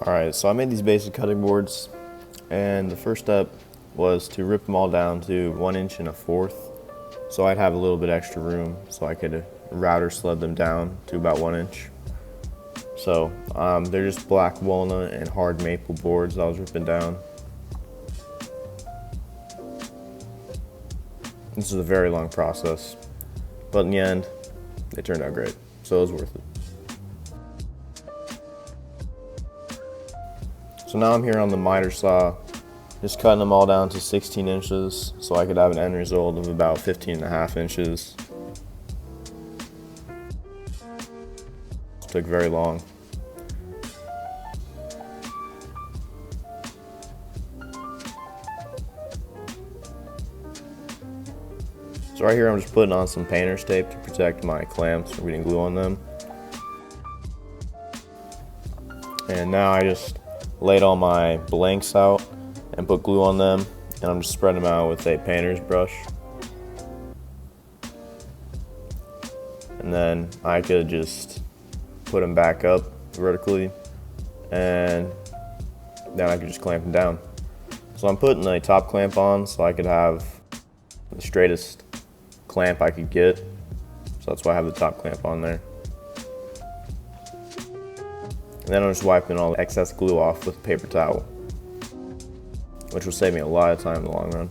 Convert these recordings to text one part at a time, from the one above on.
Alright, so I made these basic cutting boards, and the first step was to rip them all down to 1 1 4 so I'd have a little bit extra room so I could router sled them down to about 1 inch. So they're just black walnut and hard maple boards that I was ripping down. This is a very long process, but in the end, they turned out great, so it was worth it. So now I'm here on the miter saw, just cutting them all down to 16 inches so I could have an end result of about 15.5 inches. It took very long. So right here I'm just putting on some painter's tape to protect my clamps from getting glue on them. And now I just laid all my blanks out and put glue on them, and I'm just spreading them out with a painter's brush. And then I could just put them back up vertically, and then I could just clamp them down. So I'm putting a top clamp on so I could have the straightest clamp I could get. So that's why I have the top clamp on there. And then I'm just wiping all the excess glue off with a paper towel, which will save me a lot of time in the long run.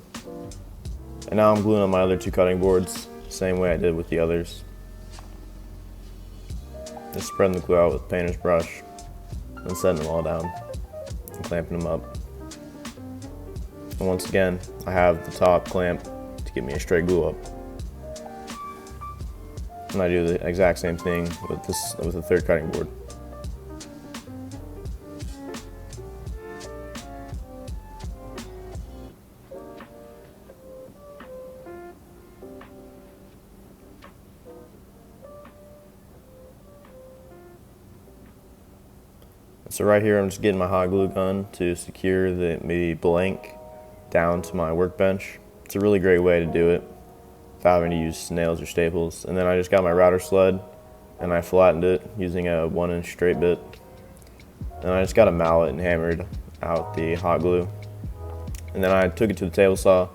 And now I'm gluing on my other two cutting boards, same way I did with the others. Just spreading the glue out with a painter's brush, and setting them all down, and clamping them up. And once again, I have the top clamp to get me a straight glue up. And I do the exact same thing with the third cutting board. So right here I'm just getting my hot glue gun to secure the blank down to my workbench. It's a really great way to do it without having to use nails or staples. And then I just got my router sled and I flattened it using a 1-inch straight bit. And I just got a mallet and hammered out the hot glue. And then I took it to the table saw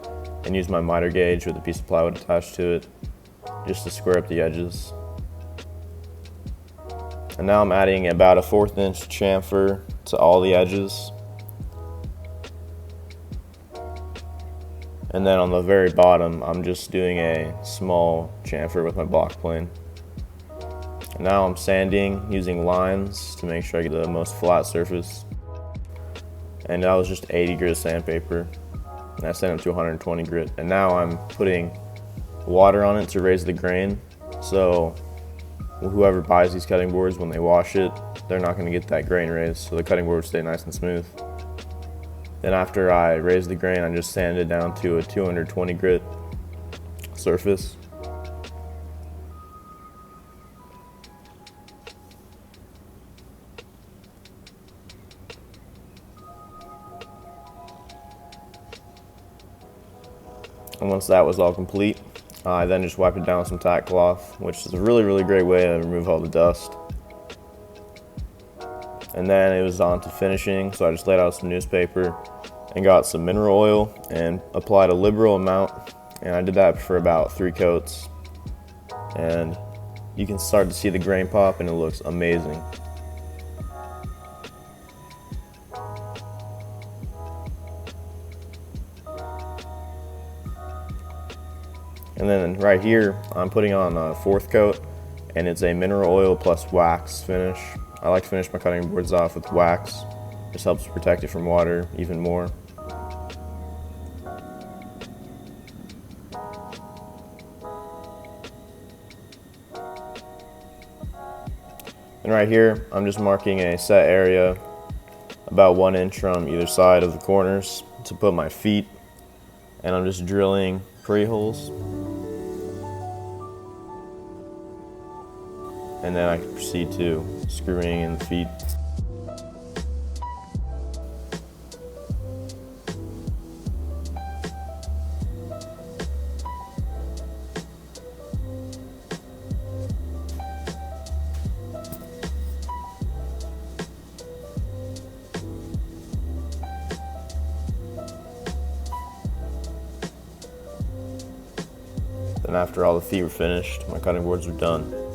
and used my miter gauge with a piece of plywood attached to it just to square up the edges. And now I'm adding about a 1/4 inch chamfer to all the edges. And then on the very bottom, I'm just doing a small chamfer with my block plane. And now I'm sanding using lines to make sure I get the most flat surface. And that was just 80 grit sandpaper. And I sent it to 120 grit. And now I'm putting water on it to raise the grain. So whoever buys these cutting boards, when they wash it, they're not going to get that grain raised, so the cutting board will stay nice and smooth. Then after I raise the grain, I just sand it down to a 220 grit surface. And once that was all complete, I then just wiped it down with some tack cloth, which is a really great way to remove all the dust. And then it was on to finishing, so I just laid out some newspaper and got some mineral oil and applied a liberal amount, and I did that for about 3 coats. And you can start to see the grain pop, and it looks amazing. And then right here, I'm putting on a 4th coat, and it's a mineral oil plus wax finish. I like to finish my cutting boards off with wax. Just helps protect it from water even more. And right here, I'm just marking a set area about 1 inch from either side of the corners to put my feet. And I'm just drilling pre-holes. And then I can proceed to screwing in the feet. Then after all the feet were finished, my cutting boards were done.